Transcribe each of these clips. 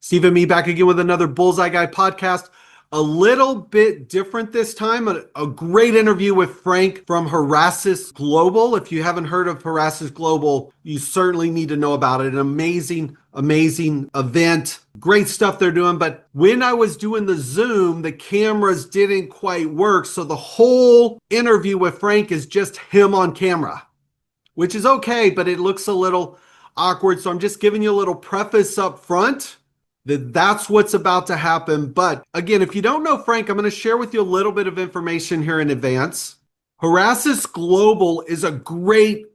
Steve and me back again with another Bullseye Guy podcast. A little bit different this time. A great interview with Frank from Horasis Global. If you haven't heard of Horasis Global, you certainly need to know about it. An amazing, amazing event. Great stuff they're doing. But when I was doing the Zoom, the cameras didn't quite work. So the whole interview with Frank is just him on camera, which is okay, but it looks a little awkward. So I'm just giving you a little preface up front that's what's about to happen. But again, if you don't know Frank, I'm going to share with you a little bit of information here in advance. Horasis Global is a great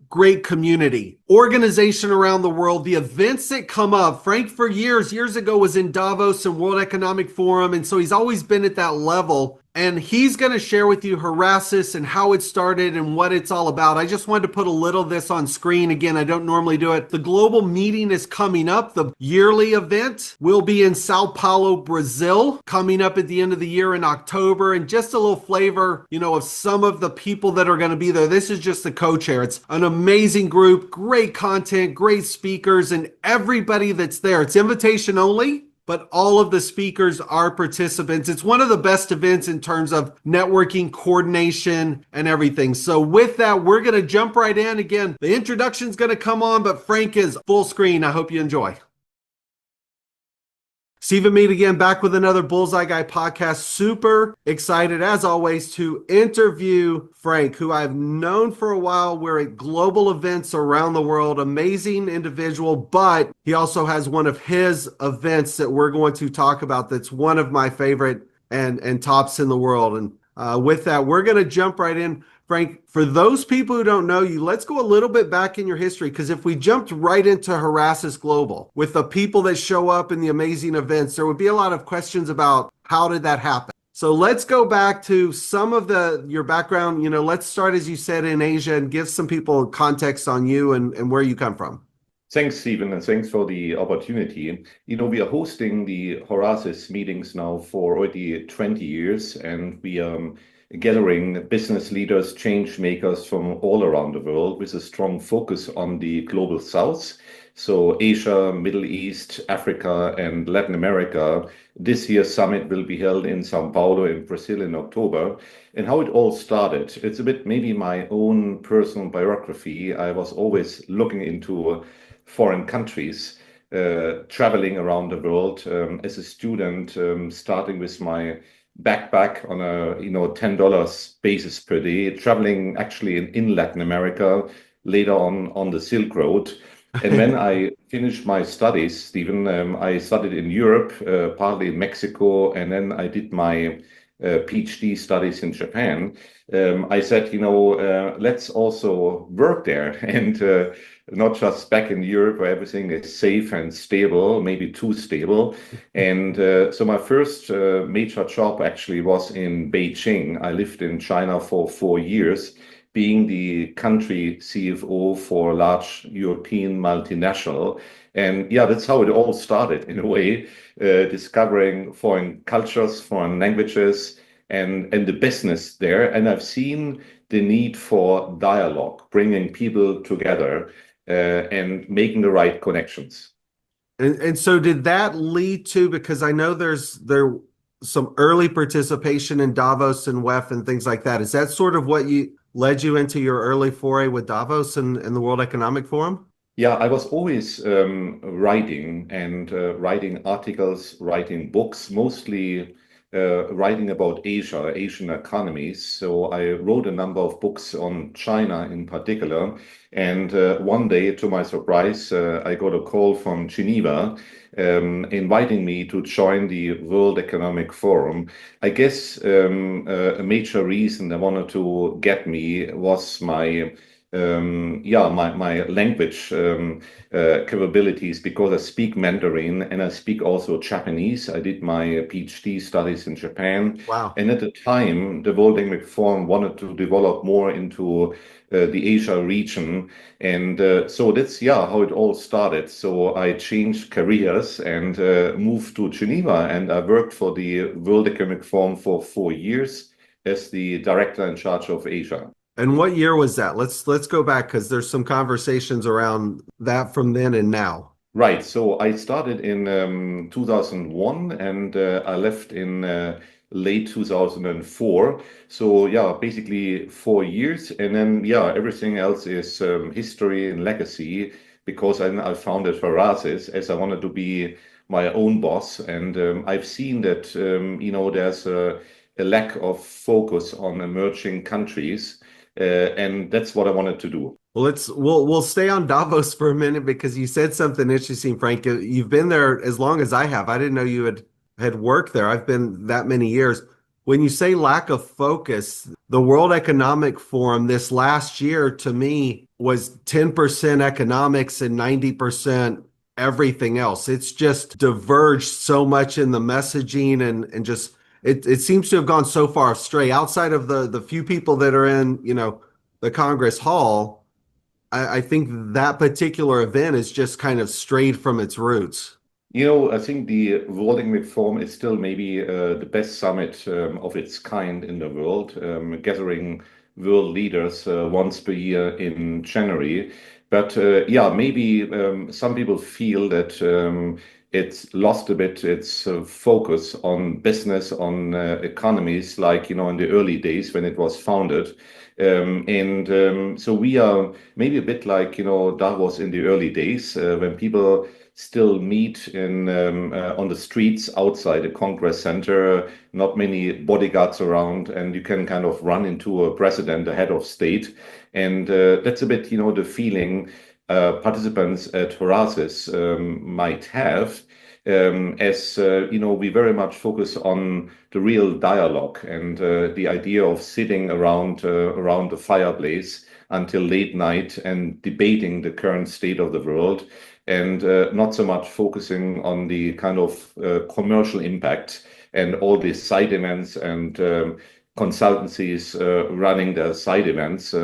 community, organization around the world. The events that come up, Frank for years ago was in Davos and World Economic Forum. And so he's always been at that level. And he's going to share with you Horasis and how it started and what it's all about. I just wanted to put a little of this on screen. Again, I don't normally do it. The global meeting is coming up. The yearly event will be in Sao Paulo, Brazil, coming up at the end of the year in October. And just a little flavor, of some of the people that are going to be there. This is just the co-chair. It's an amazing group, great content, great speakers, and everybody that's there. It's invitation only, but all of the speakers are participants. It's one of the best events in terms of networking, coordination, and everything. So with that, we're going to jump right in. Again, the introduction's going to come on, but Frank is full screen. I hope you enjoy. Steve and Meade again, back with another Bullseye Guy podcast. Super excited, as always, to interview Frank, who I've known for a while. We're at global events around the world. Amazing individual, but he also has one of his events that we're going to talk about that's one of my favorite and tops in the world. And with that, we're going to jump right in. Frank, for those people who don't know you, let's go a little bit back in your history, because if we jumped right into Horasis Global with the people that show up in the amazing events, there would be a lot of questions about how did that happen? So let's go back to some of your background. Let's start, as you said, in Asia and give some people context on you and where you come from. Thanks, Stephen, and thanks for the opportunity. We are hosting the Horasis meetings now for already 20 years, and we are gathering business leaders, change makers from all around the world with a strong focus on the global south. So Asia, Middle East, Africa, and Latin America. This year's summit will be held in Sao Paulo in Brazil in October. And how it all started, it's a bit maybe my own personal biography. I was always looking into foreign countries, traveling around the world as a student, starting with my backpack on a $10 basis per day, traveling actually in Latin America, later on the Silk Road. And when I finished my studies, Stephen, I studied in Europe, partly in Mexico, and then I did my PhD studies in Japan. I said, let's also work there, and not just back in Europe where everything is safe and stable, maybe too stable. And so my first major job actually was in Beijing. I lived in China for 4 years, being the country CFO for a large European multinational. And yeah, that's how it all started in a way, discovering foreign cultures, foreign languages, and the business there. And I've seen the need for dialogue, bringing people together and making the right connections. And so did that lead to, because I know there some early participation in Davos and WEF and things like that. Is that sort of what led you into your early foray with Davos and the World Economic Forum? Yeah, I was always writing articles, writing books, mostly writing about Asia, Asian economies. So I wrote a number of books on China in particular. And one day, to my surprise, I got a call from Geneva inviting me to join the World Economic Forum. I guess a major reason they wanted to get me was my language capabilities, because I speak Mandarin and I speak also Japanese. I did my PhD studies in Japan. Wow. And at the time, the World Economic Forum wanted to develop more into the Asia region. And so that's how it all started. So I changed careers and moved to Geneva, and I worked for the World Economic Forum for 4 years as the director in charge of Asia. And what year was that? Let's go back, because there's some conversations around that from then and now. Right. So I started in 2001 and I left in late 2004. So yeah, basically 4 years. And then, yeah, everything else is history and legacy because I founded Horasis as I wanted to be my own boss. And I've seen that, there's a lack of focus on emerging countries. And that's what I wanted to do. Well, we'll stay on Davos for a minute because you said something interesting, Frank. You've been there as long as I have. I didn't know you had worked there. I've been that many years. When you say lack of focus, the World Economic Forum this last year to me was 10% economics and 90% everything else. It's just diverged so much in the messaging and just it seems to have gone so far astray outside of the few people that are in, the Congress Hall. I think that particular event is just kind of strayed from its roots. I think the World Economic Forum is still maybe the best summit of its kind in the world, gathering world leaders once per year in January. But yeah, maybe some people feel that it's lost a bit its focus on business, on economies, like, in the early days when it was founded. And so we are maybe a bit like, Davos in the early days when people still meet in on the streets outside the Congress Center, not many bodyguards around, and you can kind of run into a president, a head of state. And that's a bit, the feeling participants at Horasis might have. As we very much focus on the real dialogue and the idea of sitting around the fireplace until late night and debating the current state of the world, and not so much focusing on the kind of commercial impact and all these side events and consultancies running their side events.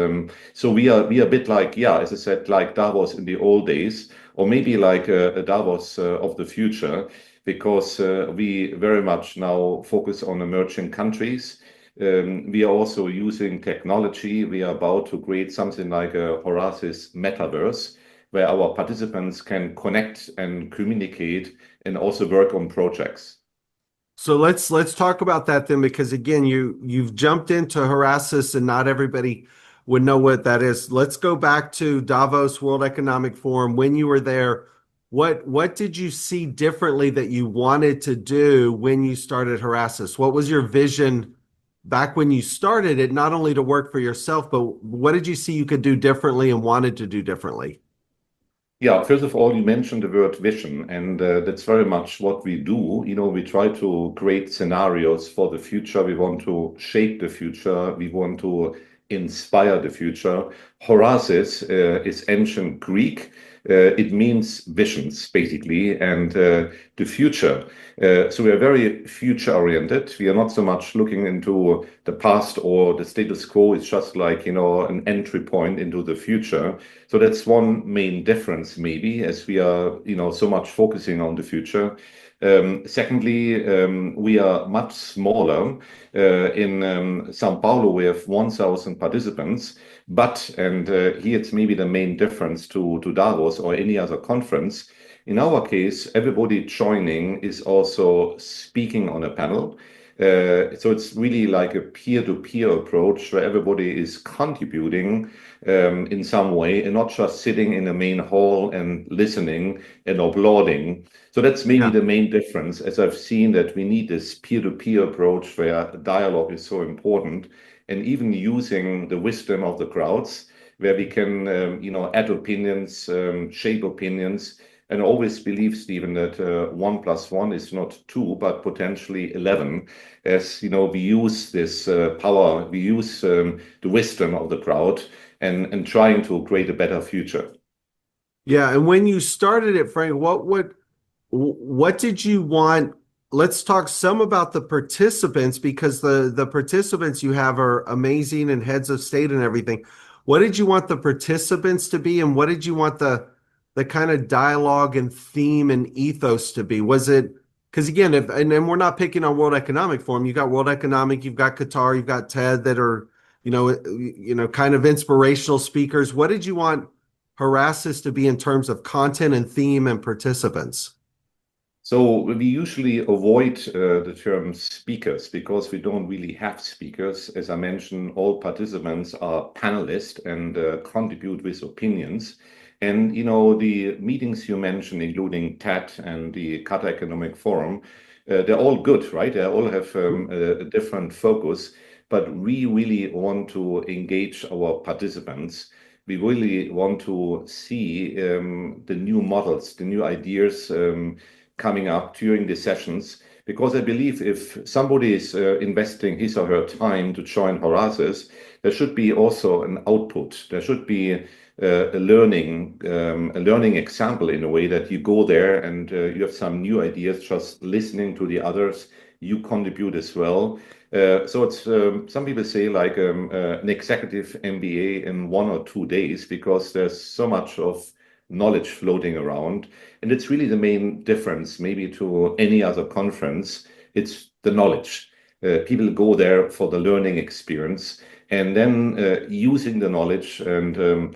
So we are a bit like, yeah, as I said, like Davos in the old days, or maybe like a Davos of the future, because we very much now focus on emerging countries. We are also using technology. We are about to create something like a Horasis metaverse, where our participants can connect and communicate and also work on projects. So let's talk about that then, because again, you've jumped into Horasis and not everybody would know what that is. Let's go back to Davos World Economic Forum. When you were there, what did you see differently that you wanted to do when you started Horasis? What was your vision back when you started it, not only to work for yourself, but what did you see you could do differently and wanted to do differently? Yeah, first of all, you mentioned the word vision, and that's very much what we do. We try to create scenarios for the future. We want to shape the future. We want to inspire the future. Horasis is ancient Greek. It means visions, basically, and the future. So we are very future oriented. We are not so much looking into the past or the status quo. It's just like, an entry point into the future. So that's one main difference, maybe, as we are, so much focusing on the future. Secondly, we are much smaller. In Sao Paulo, we have 1,000 participants, and here it's maybe the main difference to Davos or any other conference. In our case, everybody joining is also speaking on a panel. So it's really like a peer-to-peer approach where everybody is contributing in some way and not just sitting in the main hall and listening and applauding. So that's maybe Yeah. the main difference, as I've seen that we need this peer-to-peer approach where dialogue is so important, and even using the wisdom of the crowds where we can, add opinions, shape opinions, and always believe, Stephen, that 1 + 1 is not 2, but potentially 11. As we use this power, we use the wisdom of the crowd and trying to create a better future. Yeah, and when you started it, Frank, what did you want? Let's talk some about the participants, because the participants you have are amazing and heads of state and everything. What did you want the participants to be, and what did you want the kind of dialogue and theme and ethos to be? Was it because again, if and we're not picking on World Economic Forum, you got World Economic, you've got Qatar, you've got TED that are kind of inspirational speakers. What did you want Horasis to be in terms of content and theme and participants? So we usually avoid the term speakers because we don't really have speakers. As I mentioned, all participants are panelists and contribute with opinions. And the meetings you mentioned, including TED and the Qatar Economic Forum, they're all good, right? They all have a different focus, but we really want to engage our participants. We really want to see the new models, the new ideas coming up during the sessions, because I believe if somebody is investing his or her time to join Horasis, there should be also an output. There should be a learning example in a way that you go there and you have some new ideas, just listening to the others, you contribute as well. So it's some people say like an executive MBA in 1 or 2 days, because there's so much of knowledge floating around. And it's really the main difference, maybe to any other conference. It's the knowledge. People go there for the learning experience, and then using the knowledge and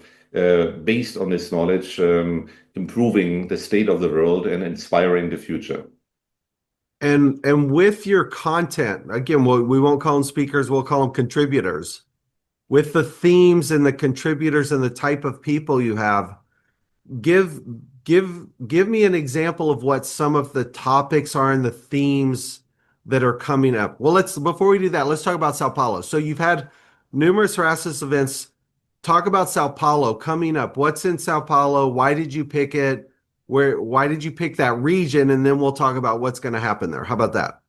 based on this knowledge, improving the state of the world and inspiring the future. And with your content, again, we won't call them speakers, we'll call them contributors. With the themes and the contributors and the type of people you have, give me an example of what some of the topics are and the themes that are coming up. Well, before we do that, let's talk about Sao Paulo. So you've had numerous Horasis events. Talk about Sao Paulo coming up. What's in Sao Paulo? Why did you pick it? Why did you pick that region? And then we'll talk about what's going to happen there. How about that?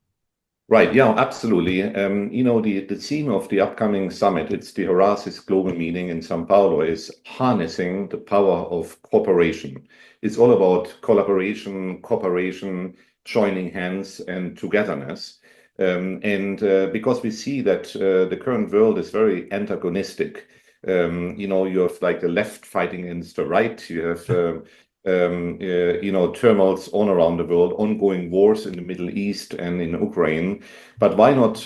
Right, yeah, absolutely. The theme of the upcoming summit, it's the Horasis Global Meeting in São Paulo, is harnessing the power of cooperation. It's all about collaboration, cooperation, joining hands, and togetherness. Because we see that the current world is very antagonistic. You have like the left fighting against the right. You have turmoils all around the world, ongoing wars in the Middle East and in Ukraine. But why not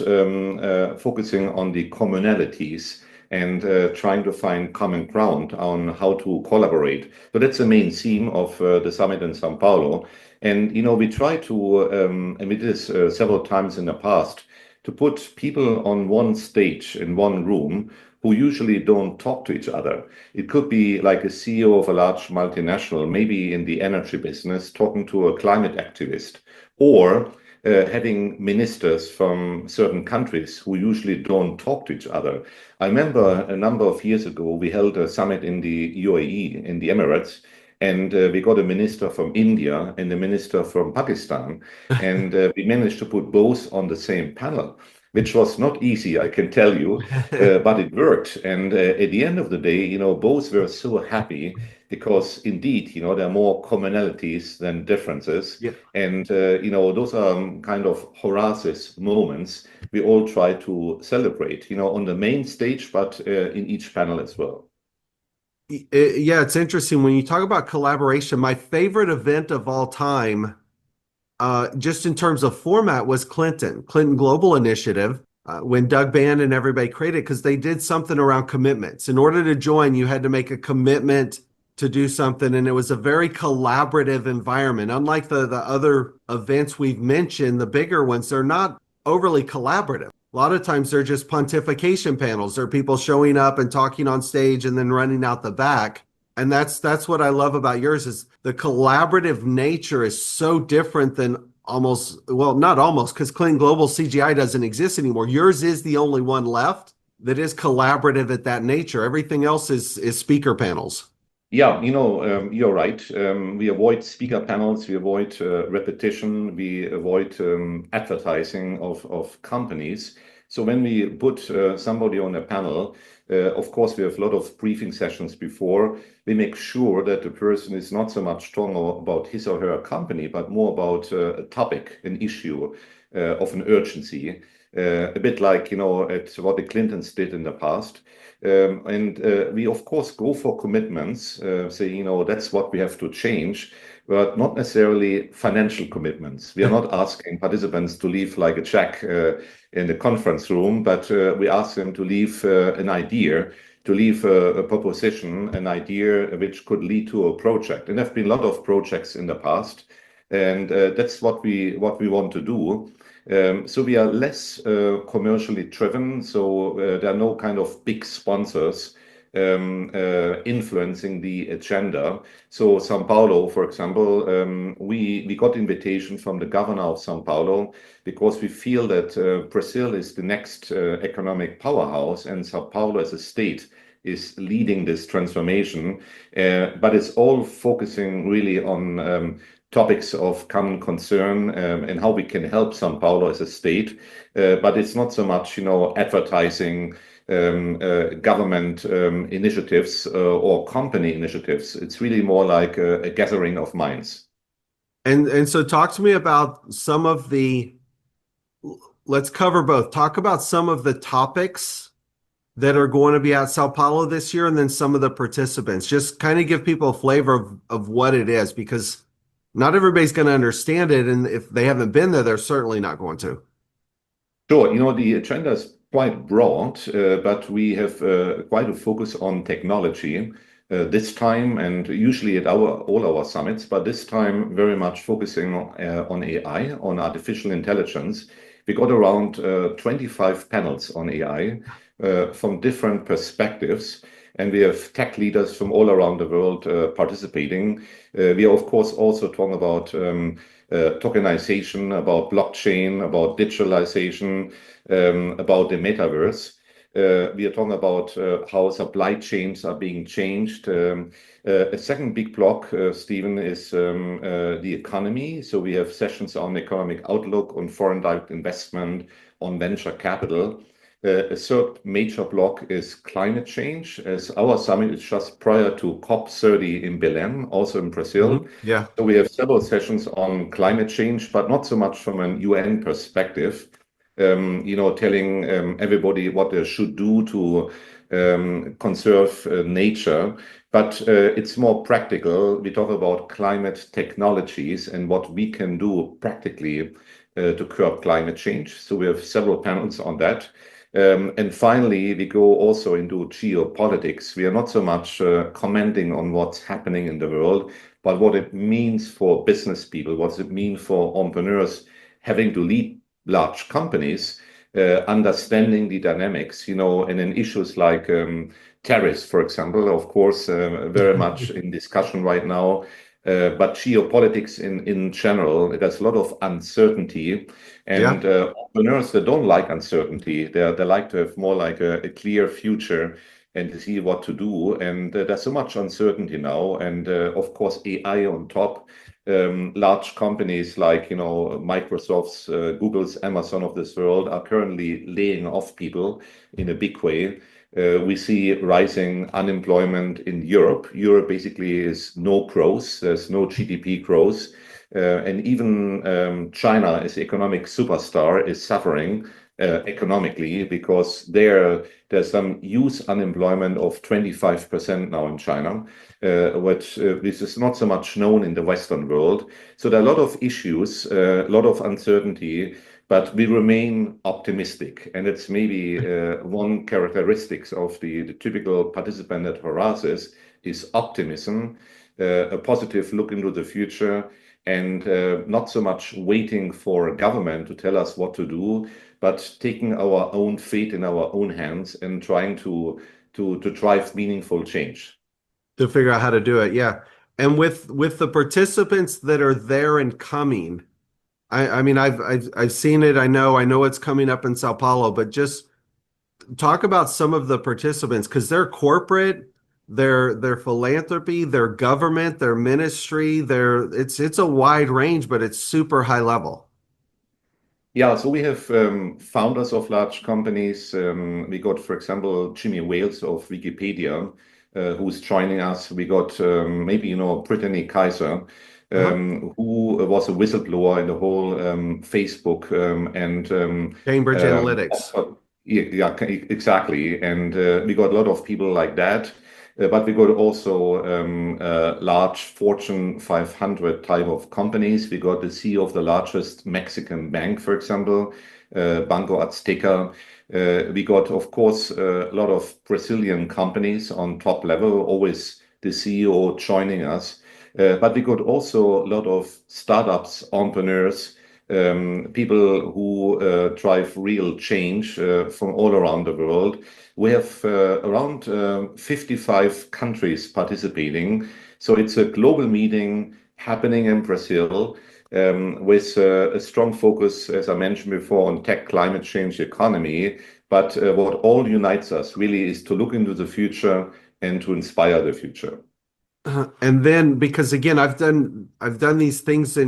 focusing on the commonalities and trying to find common ground on how to collaborate? So that's the main theme of the summit in São Paulo. And, we try to, and we did this several times in the past, to put people on one stage in one room who usually don't talk to each other. It could be like a CEO of a large multinational, maybe in the energy business, talking to a climate activist, or having ministers from certain countries who usually don't talk to each other. I remember a number of years ago, we held a summit in the UAE, in the Emirates, and we got a minister from India and a minister from Pakistan, and we managed to put both on the same panel, which was not easy, I can tell you, but it worked. And at the end of the day, both were so happy because indeed, there are more commonalities than differences. Yeah. And, those are kind of Horasis moments we all try to celebrate, on the main stage, but in each panel as well. Yeah, it's interesting when you talk about collaboration. My favorite event of all time, just in terms of format, was Clinton Global Initiative, when Doug Band and everybody created, because they did something around commitments. In order to join, you had to make a commitment to do something, and it was a very collaborative environment. Unlike the other events we've mentioned, the bigger ones, they're not overly collaborative. A lot of times they're just pontification panels. There are people showing up and talking on stage and then running out the back. And that's what I love about yours, is the collaborative nature is so different than not almost, because Clinton Global CGI doesn't exist anymore. Yours is the only one left that is collaborative at that nature. Everything else is speaker panels. Yeah, you're right. We avoid speaker panels, we avoid repetition, we avoid advertising of companies. So when we put somebody on a panel, of course, we have a lot of briefing sessions before. We make sure that the person is not so much talking about his or her company, but more about a topic, an issue of an urgency, a bit like, at what the Clintons did in the past. And we, of course, go for commitments, say, that's what we have to change, but not necessarily financial commitments. We are not asking participants to leave like a check in the conference room, but we ask them to leave an idea to leave a proposition, an idea which could lead to a project. And there have been a lot of projects in the past, and that's what we want to do. So we are less commercially driven. So there are no kind of big sponsors influencing the agenda. So São Paulo, for example, we got invitation from the governor of São Paulo because we feel that Brazil is the next economic powerhouse, and São Paulo as a state is leading this transformation. But it's all focusing really on topics of common concern and how we can help São Paulo as a state. But it's not so much, advertising government initiatives or company initiatives. It's really more like a gathering of minds. And so talk to me about some of let's cover both. Talk about some of the topics that are going to be at Sao Paulo this year, and then some of the participants. Just kind of give people a flavor of what it is, because not everybody's going to understand it. And if they haven't been there, they're certainly not going to. Sure. The agenda is quite broad, but we have quite a focus on technology this time, and usually at all our summits, but this time very much focusing on AI, on artificial intelligence. We got around 25 panels on AI from different perspectives, and we have tech leaders from all around the world participating. We are, of course, also talking about tokenization, about blockchain, about digitalization, about the metaverse. We are talking about how supply chains are being changed. A second big block, Stephen, is the economy. So we have sessions on economic outlook, on foreign direct investment, on venture capital. A third major block is climate change, as our summit is just prior to COP30 in Belém, also in Brazil. Mm-hmm. Yeah. So we have several sessions on climate change, but not so much from an UN perspective, telling everybody what they should do to conserve nature. But it's more practical. We talk about climate technologies and what we can do practically to curb climate change. So we have several panels on that. And finally, we go also into geopolitics. We are not so much commenting on what's happening in the world, but what it means for business people, what does it mean for entrepreneurs having to lead large companies, understanding the dynamics, and in issues like tariffs, for example, of course, very much in discussion right now. But geopolitics in general, there's a lot of uncertainty, and entrepreneurs, they don't like uncertainty. They like to have more like a clear future and to see what to do. And there's so much uncertainty now, and of course AI on top. Large companies like Microsoft's, Google's, Amazon of this world are currently laying off people in a big way. We see rising unemployment in Europe. Europe basically is no growth. There's no GDP growth. And even China, as economic superstar, is suffering economically because there's some youth unemployment of 25% now in China, which is not so much known in the Western world. So there are a lot of issues, a lot of uncertainty, but we remain optimistic. And it's maybe one characteristics of the typical participant at Horasis is optimism, a positive look into the future, and not so much waiting for a government to tell us what to do, but taking our own fate in our own hands and trying to drive meaningful change. To figure out how to do it, yeah. And with the participants that are there and coming, I mean, I've seen it. I know it's coming up in Sao Paulo, but just talk about some of the participants, because they're corporate, their philanthropy, their government, their ministry, it's a wide range, but it's super high level. Yeah, so we have founders of large companies. We got, for example, Jimmy Wales of Wikipedia, who's joining us. We got maybe Brittany Kaiser, who was a whistleblower in the whole Facebook and Cambridge Analytics. Yeah, exactly. And we got a lot of people like that. But we got also large Fortune 500 type of companies. We got the CEO of the largest Mexican bank, for example, Banco Azteca. We got, of course, a lot of Brazilian companies on top level, always the CEO joining us. But we got also a lot of startups, entrepreneurs, people who drive real change from all around the world. We have around 55 countries participating. So it's a global meeting happening in Brazil with a strong focus, as I mentioned before, on tech, climate change, economy. But what all unites us really is to look into the future and to inspire the future. And then, because again, I've done these things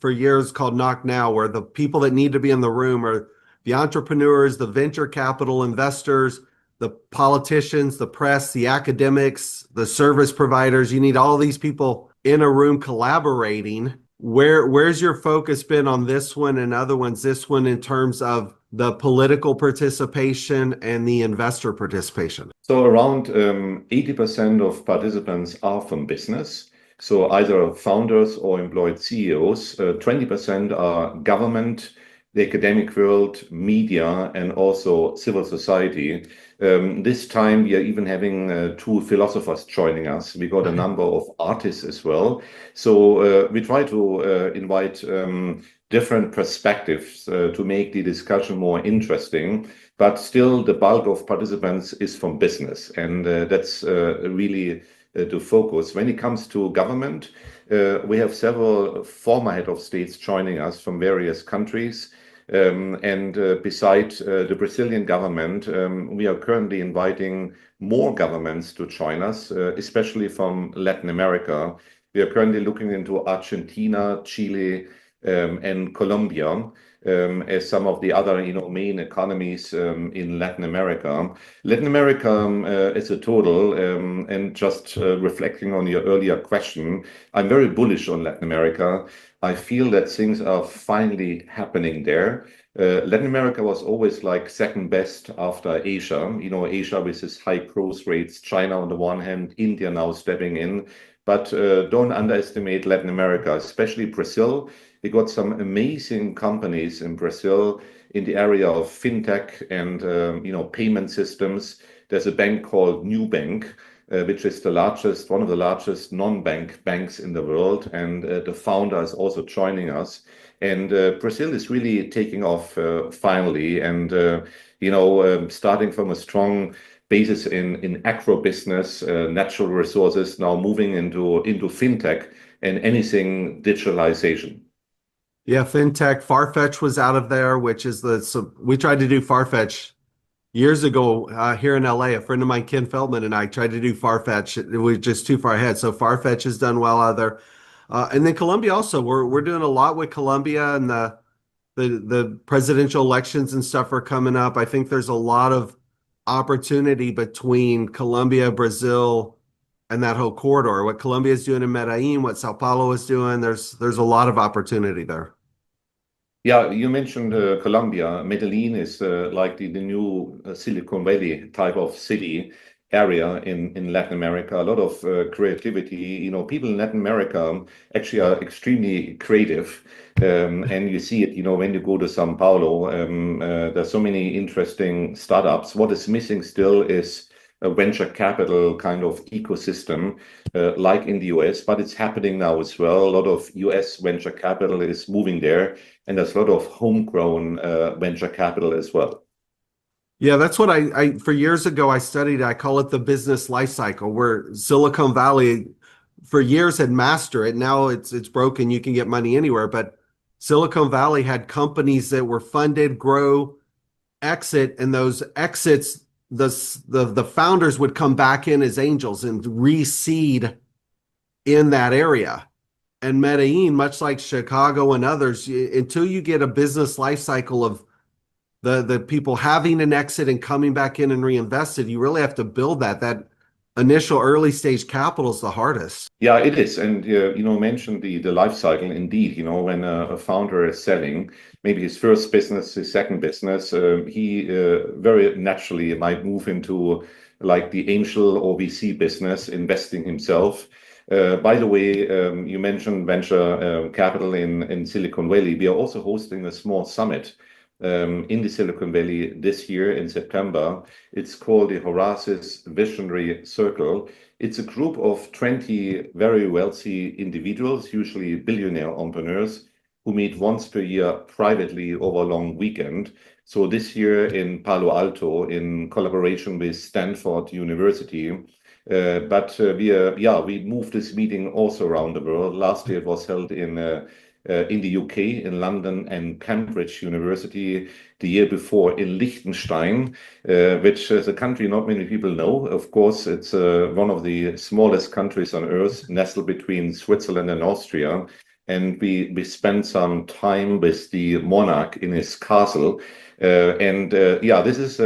for years called Knock Now, where the people that need to be in the room are the entrepreneurs, the venture capital investors, the politicians, the press, the academics, the service providers. You need all these people in a room collaborating. Where's your focus been on this one and other ones, this one in terms of the political participation and the investor participation? So around 80% of participants are from business. So either founders or employed CEOs. 20% are government, the academic world, media, and also civil society. This time we are even having two philosophers joining us. We got a number of artists as well. So we try to invite different perspectives to make the discussion more interesting. But still, the bulk of participants is from business, and that's really the focus. When it comes to government, we have several former head of states joining us from various countries. And besides the Brazilian government, we are currently inviting more governments to join us, especially from Latin America. We are currently looking into Argentina, Chile, and Colombia as some of the other main economies in Latin America. Latin America as a total, and just reflecting on your earlier question, I'm very bullish on Latin America. I feel that things are finally happening there. Latin America was always like second best after Asia. Asia with its high growth rates, China on the one hand, India now stepping in. But don't underestimate Latin America, especially Brazil. We got some amazing companies in Brazil in the area of fintech and payment systems. There's a bank called Nubank, which is one of the largest non-bank banks in the world, and the founder is also joining us. And Brazil is really taking off finally, and starting from a strong basis in agro business, natural resources, now moving into fintech and anything digitalization. Yeah, fintech. Farfetch was out of there, which is we tried to do Farfetch years ago here in LA. A friend of mine, Ken Feldman, and I tried to do Farfetch. It was just too far ahead. So Farfetch has done well out there. And then Colombia also. We're doing a lot with Colombia, and the presidential elections and stuff are coming up. I think there's a lot of opportunity between Colombia, Brazil, and that whole corridor. What Colombia is doing in Medellin, what Sao Paulo is doing, there's a lot of opportunity there. Yeah, you mentioned Colombia. Medellin is like the new Silicon Valley type of city area in Latin America. A lot of creativity. People in Latin America actually are extremely creative. And you see it, when you go to Sao Paulo, there's so many interesting startups. What is missing still is a venture capital kind of ecosystem like in the US, but it's happening now as well. A lot of US venture capital is moving there, and there's a lot of homegrown venture capital as well. Yeah, that's what I for years ago I studied. I call it the business life cycle, where Silicon Valley for years had mastered it. Now it's broken. You can get money anywhere, but Silicon Valley had companies that were funded, grow, exit, and those exits, the founders would come back in as angels and reseed in that area. And Medellin, much like Chicago and others, until you get a business life cycle of the people having an exit and coming back in and reinvested, you really have to build that initial early stage capital is the hardest. Yeah, it is. And mentioned the life cycle. Indeed, when a founder is selling maybe his first business, his second business, he very naturally might move into like the angel or VC business, investing himself. By the way, you mentioned venture capital in Silicon Valley. We are also hosting a small summit in the Silicon Valley this year in September. It's called the Horasis Visionary Circle. It's a group of 20 very wealthy individuals, usually billionaire entrepreneurs, who meet once per year privately over a long weekend. So this year in Palo Alto, in collaboration with Stanford University. We moved this meeting also around the world. Last year it was held in the UK, in London and Cambridge University. The year before in Liechtenstein, which is a country not many people know. Of course, it's one of the smallest countries on earth, nestled between Switzerland and Austria. And we spent some time with the monarch in his castle. This is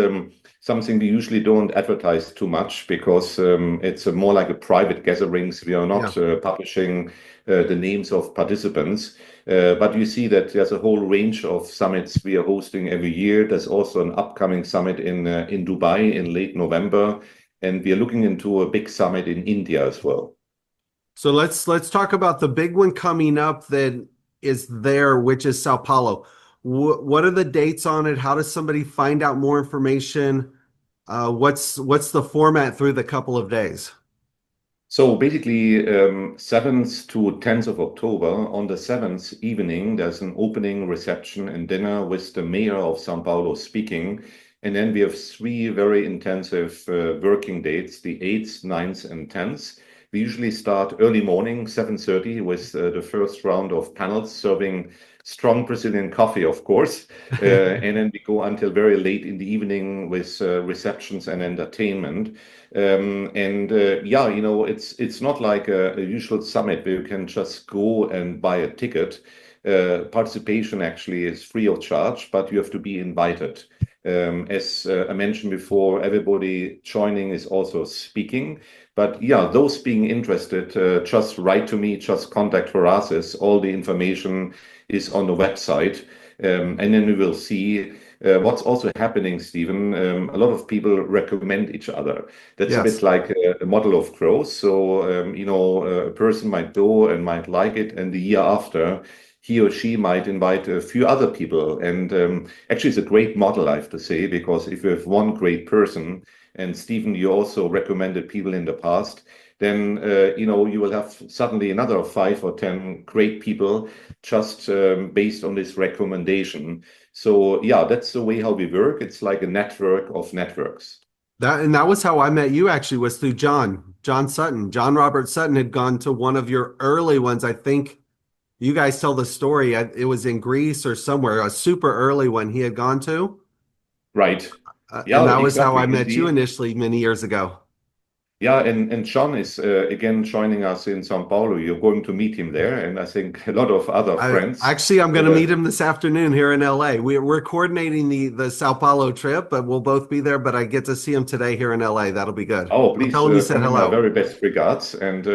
something we usually don't advertise too much because it's more like a private gatherings. We are not publishing the names of participants. But you see that there's a whole range of summits we are hosting every year. There's also an upcoming summit in Dubai in late November. And we are looking into a big summit in India as well. So let's talk about the big one coming up that is there, which is Sao Paulo. What are the dates on it? How does somebody find out more information? What's the format through the couple of days? So basically, 7th to 10th of October, on the 7th evening, there's an opening reception and dinner with the mayor of Sao Paulo speaking. And then we have 3 very intensive working dates, the 8th, 9th, and 10th. We usually start early morning, 7:30, with the first round of panels, serving strong Brazilian coffee, of course. And then we go until very late in the evening with receptions and entertainment. It's not like a usual summit where you can just go and buy a ticket. Participation actually is free of charge, but you have to be invited. As I mentioned before, everybody joining is also speaking. But those being interested, just write to me, just contact Horasis. All the information is on the website. And then we will see what's also happening, Stephen. A lot of people recommend each other. That's a bit like a model of growth. So, a person might go and might like it, and the year after, he or she might invite a few other people. And actually, it's a great model, I have to say, because if you have one great person, and Stephen, you also recommended people in the past, then you will have suddenly another 5 or 10 great people just based on this recommendation. So that's the way how we work. It's like a network of networks. That was how I met you, actually, was through John Sutton. John Robert Sutton had gone to one of your early ones. I think you guys tell the story. It was in Greece or somewhere, a super early one he had gone to. Right. And that was how exactly. I met you initially many years ago. Yeah, and John is again joining us in São Paulo. You're going to meet him there, and I think a lot of other friends. I'm going to meet him this afternoon here in LA. We're coordinating the Sao Paulo trip, but we'll both be there. But I get to see him today here in LA. That'll be good. Oh, please tell him you said hello. my very best regards. And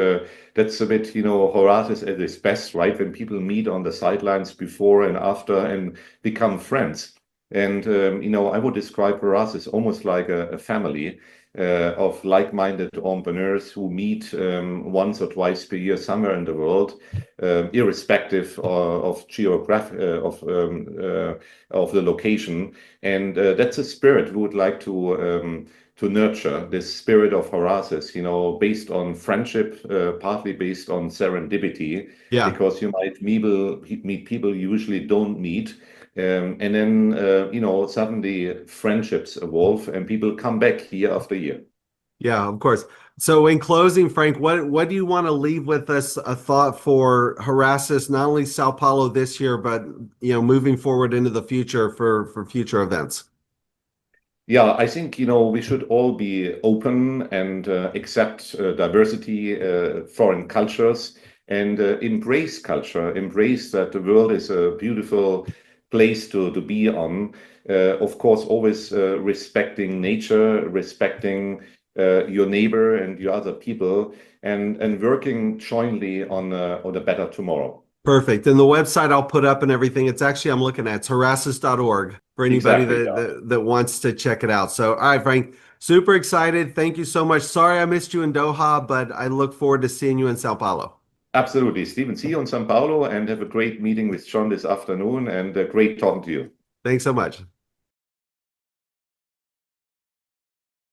that's a bit, Horasis at his best, right? When people meet on the sidelines before and after and become friends. And I would describe Horasis almost like a family of like-minded entrepreneurs who meet once or twice per year somewhere in the world, irrespective of geographic of the location. And that's a spirit we would like to nurture, this spirit of Horasis, based on friendship, partly based on serendipity, because you might meet people you usually don't meet. And then, suddenly friendships evolve and people come back year after year. Yeah, of course. So in closing, Frank, what do you want to leave with us, a thought for Horasis, not only Sao Paulo this year, but, moving forward into the future for future events? Yeah, I think, we should all be open and accept diversity, foreign cultures, and embrace culture, embrace that the world is a beautiful place to be on. Of course, always respecting nature, respecting your neighbor and your other people, and working jointly on a better tomorrow. Perfect. And the website I'll put up and everything. It's actually, I'm looking at, it's horasis.org for anybody Exactly. that wants to check it out. So, all right, Frank, super excited. Thank you so much. Sorry I missed you in Doha, but I look forward to seeing you in Sao Paulo. Absolutely. Stephen, see you in São Paulo and have a great meeting with John this afternoon and great talking to you. Thanks so much.